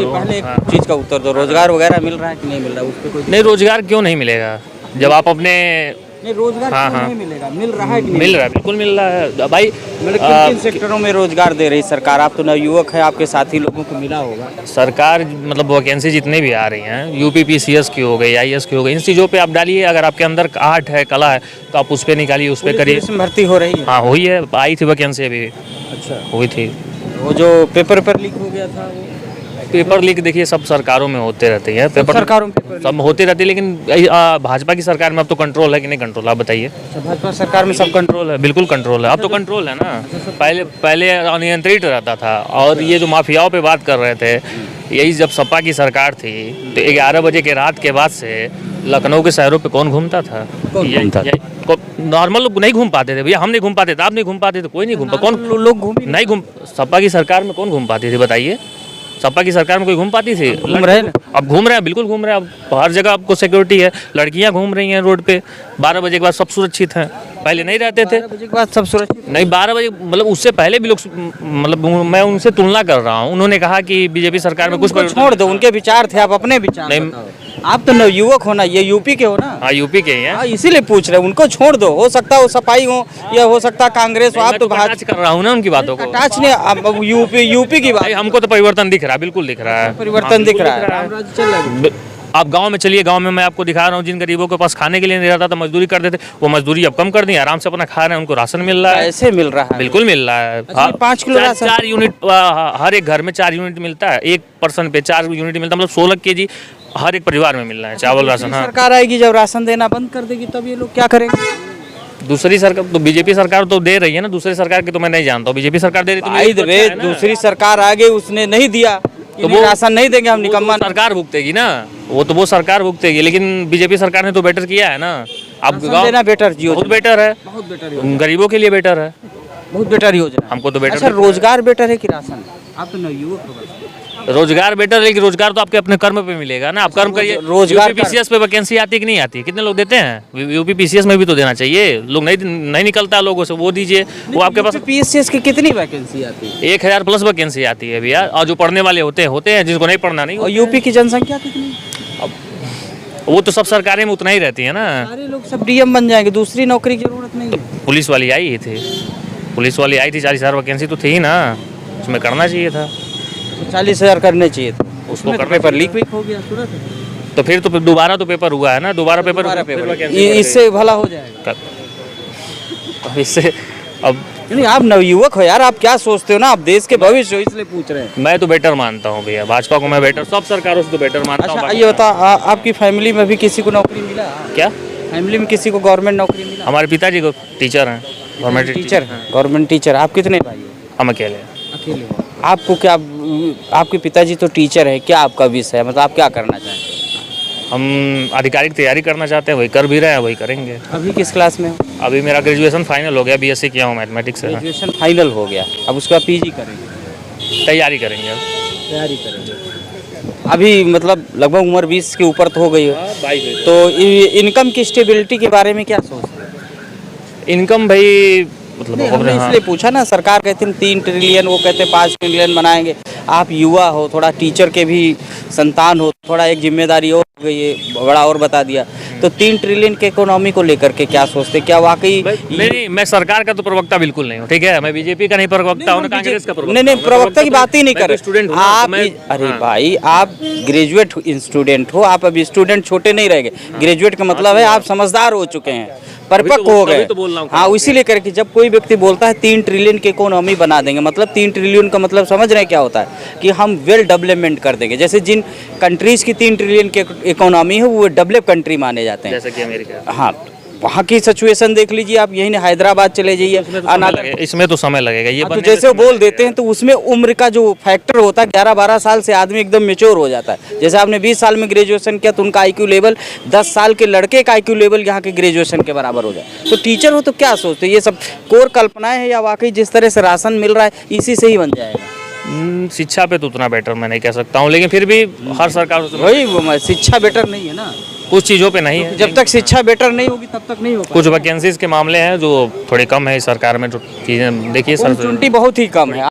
पहले एक चीज का उत्तर दो, रोजगार वगैरह मिल रहा है कि नहीं मिल रहा है, उस पे कोई नहीं, रोजगार क्यों नहीं मिलेगा जब आप अपने नहीं रोजगार क्यों नहीं मिलेगा, मिल रहा है कि नहीं मिल रहा है, बिल्कुल मिल रहा है भाई। मतलब किन किन सेक्टरों में रोजगार दे रही सरकार? आप तो नवयुवक है, आपके साथी लोगों को मिला होगा। सरकार मतलब वैकेंसी जितनी भी आ रही हैं, यूपी पीसीएस की हो गई, आईएएस की हो गई, इन चीज़ों पे आप डालिए। अगर आपके अंदर आर्ट है, कला है, तो आप उस पर निकालिए, उस पर करिए। पुलिस में भर्ती हो रही है? हाँ हुई है, आई थी वैकेंसी अभी, अच्छा, हुई थी। वो जो पेपर लीक हो गया था वो पेपर लीक देखिए सब सरकारों में होते रहते हैं, पेपर सरकारों में पेपर सब होते रहते हैं, लेकिन भाजपा की सरकार में अब तो कंट्रोल है कि नहीं कंट्रोल, आप बताइए। भाजपा सरकार में सब कंट्रोल है, बिल्कुल कंट्रोल है, अब तो कंट्रोल है ना। पहले अनियंत्रित रहता था। और ये जो माफियाओं पे बात कर रहे थे, यही जब सपा की सरकार थी तो 11 बजे के रात के बाद से लखनऊ के शहरों पे कौन घूमता था? नॉर्मल लोग नहीं घूम पाते थे भैया, हम नहीं घूम पाते थे, आप नहीं घूम पाते थे, कोई नहीं घूम पाता। कौन लोग घूम नहीं घूम सपा की सरकार में कौन घूम पाती थी बताइए? सपा की सरकार में कोई घूम पाती थी? घूम रहे हैं, अब घूम रहे हैं, बिल्कुल घूम रहे हैं। अब हर जगह आपको सिक्योरिटी है, लड़कियां घूम रही हैं रोड पे। 12 बजे के बाद सब सुरक्षित हैं, पहले नहीं रहते थे। 12 बजे के बाद सब सुरक्षित नहीं, 12 बजे मतलब उससे पहले भी लोग, मतलब मैं उनसे तुलना कर रहा हूँ। उन्होंने कहा कि बीजेपी सरकार में कुछ छोड़ दो, उनके विचार थे, आप अपने विचार नहीं, आप तो नवयुवक हो ना, ये यूपी के हो ना? हाँ यूपी के ही हैं। हाँ, इसीलिए पूछ रहे हैं, उनको छोड़ दो, हो सकता है वो सफाई हो या हो सकता है कांग्रेस हो। आप तो बात कर रहा हूँ ना उनकी बातों को, टाच ने यूपी की बात। हमको तो परिवर्तन दिख रहा है, बिल्कुल दिख रहा है, परिवर्तन दिख रहा है। आप गांव में चलिए, गांव में मैं आपको दिखा रहा हूँ, जिन गरीबों के पास खाने के लिए नहीं रहता था, मजदूरी करते थे, वो मजदूरी अब कम कर दी, आराम से अपना खा रहे हैं, उनको राशन मिल रहा है। ऐसे मिल रहा है? बिल्कुल मिल रहा है। 5 किलो राशन, 4 यूनिट हर एक घर में 4 यूनिट मिलता है, एक पर्सन पे 4 यूनिट मिलता है, मतलब 16 kg हर एक परिवार में मिल रहा है चावल राशन। हाँ, सरकार आएगी जब राशन देना बंद कर देगी तब ये लोग क्या करेंगे? दूसरी सरकार तो बीजेपी सरकार तो दे रही है ना, दूसरी सरकार की तो मैं नहीं जानता हूँ। बीजेपी सरकार दे रही तो दूसरी सरकार आ गई, उसने नहीं दिया तो वो राशन नहीं देंगे हम, निकम्मा। सरकार भुगतेगी ना, वो सरकार भुगतेगी, लेकिन बीजेपी सरकार ने तो बेटर किया है ना। अब देना बेटर, बहुत बेटर है, बहुत बेटर, गरीबों के लिए बेटर है, बहुत बेटर योजना। हमको तो बेटर। अच्छा, रोजगार बेटर है कि राशन? आप तो नवयुवक हो। रोजगार बेटर, लेकिन रोजगार तो आपके अपने कर्म पे मिलेगा ना, आप कर्म करिए। रोजगार पीसीएस पे वैकेंसी आती है कि नहीं आती? कितने लोग देते हैं? यूपी पीसीएस में भी तो देना चाहिए, लोग नहीं निकलता लोगों से, वो दीजिए। वो आपके पास पीसीएस की कितनी वैकेंसी आती है? 1000 प्लस वैकेंसी आती है भैया, और जो पढ़ने वाले होते हैं, जिनको नहीं पढ़ना नहीं। और यूपी की जनसंख्या कितनी? वो तो सब सरकारें में उतना ही रहती है ना। सारे लोग सब डीएम बन जाएंगे, दूसरी नौकरी की जरूरत नहीं है। पुलिस वाली आई थी, 40,000 वैकेंसी तो थी ना, उसमें करना चाहिए था। 40,000 करने चाहिए थे, उसको पेपर लीक हो गया तुरंत। तो फिर तो दोबारा तो पेपर हुआ है ना, दोबारा पेपर इससे भला हो जाएगा। इससे अब नहीं, आप नवयुवक हो यार, आप क्या सोचते हो ना, आप देश के भविष्य हो, इसलिए पूछ रहे हैं। मैं तो बेटर मानता हूँ भैया, भाजपा को मैं बेटर, सब सरकारों से तो बेटर मानता हूँ। अच्छा, ये बता, आपकी फैमिली में भी किसी को नौकरी मिला? क्या फैमिली में किसी को गवर्नमेंट नौकरी मिला? हमारे पिताजी को टीचर हैं, गवर्नमेंट टीचर, गवर्नमेंट टीचर। आप कितने भाई हो? हम अकेले। आपको क्या, आपके पिताजी तो टीचर है, क्या आपका विषय है, मतलब आप क्या करना चाहते हैं? हम आधिकारिक तैयारी करना चाहते हैं, वही कर भी रहे हैं, वही करेंगे। अभी किस क्लास में हो? अभी मेरा ग्रेजुएशन फाइनल हो गया, बीएससी किया हूँ मैथमेटिक्स से। ग्रेजुएशन फाइनल हो गया, अब उसका पीजी करेंगे? तैयारी करेंगे, तैयारी करेंगे। अभी मतलब लगभग उम्र 20 के ऊपर तो हो गई है, 22। तो इनकम की स्टेबिलिटी के बारे में क्या सोचते हैं? इनकम भाई मतलब हमने इसलिए पूछा ना, सरकार कहते हैं 3 ट्रिलियन, वो कहते हैं 5 ट्रिलियन बनाएंगे। आप युवा हो, थोड़ा टीचर के भी संतान हो, थोड़ा एक जिम्मेदारी और हो गई है, बड़ा और बता दिया। तो 3 ट्रिलियन के इकोनॉमी को लेकर के क्या सोचते, क्या वाकई? नहीं, मैं सरकार का तो प्रवक्ता बिल्कुल नहीं हूँ, ठीक है। मैं बीजेपी का नहीं प्रवक्ता हूँ, कांग्रेस का प्रवक्ता। नहीं, प्रवक्ता की बात ही नहीं कर स्टूडेंट आप। अरे भाई, आप ग्रेजुएट स्टूडेंट हो, आप अभी स्टूडेंट छोटे नहीं रह गए। ग्रेजुएट का मतलब है आप समझदार हो चुके हैं, परिपक्व हो गए। हाँ, इसीलिए करके जब कोई व्यक्ति बोलता है 3 ट्रिलियन की इकोनॉमी बना देंगे, मतलब 3 ट्रिलियन का मतलब समझ रहे हैं क्या होता है? कि हम वेल डेवलपमेंट कर देंगे। जैसे जिन कंट्रीज की 3 ट्रिलियन की इकोनॉमी है, वो डेवलप कंट्री माने जाते हैं, जैसे कि अमेरिका। हाँ, वहाँ की सिचुएशन देख लीजिए आप, यही नहीं हैदराबाद चले जाइए, इसमें तो समय लगेगा ये। तो जैसे वो बोल देते हैं, तो उसमें उम्र का जो फैक्टर होता है, 11-12 साल से आदमी एकदम मेच्योर हो जाता है। जैसे आपने 20 साल में ग्रेजुएशन किया, तो उनका IQ लेवल 10 साल के लड़के का IQ लेवल यहाँ के ग्रेजुएशन के बराबर हो जाए। तो टीचर हो तो क्या सोचते, ये सब कोर कल्पनाएं हैं या वाकई जिस तरह से राशन मिल रहा है इसी से ही बन जाएगा? शिक्षा पे तो उतना बेटर मैं नहीं कह सकता हूँ, लेकिन फिर भी हर सरकार वही, शिक्षा बेटर नहीं है ना, कुछ चीज़ों पे नहीं है। जब तक शिक्षा बेटर नहीं होगी तब तक नहीं होगा। कुछ वैकेंसीज के मामले हैं जो थोड़े कम है इस सरकार में, जो चीज़ें देखिए सर, बहुत ही कम है।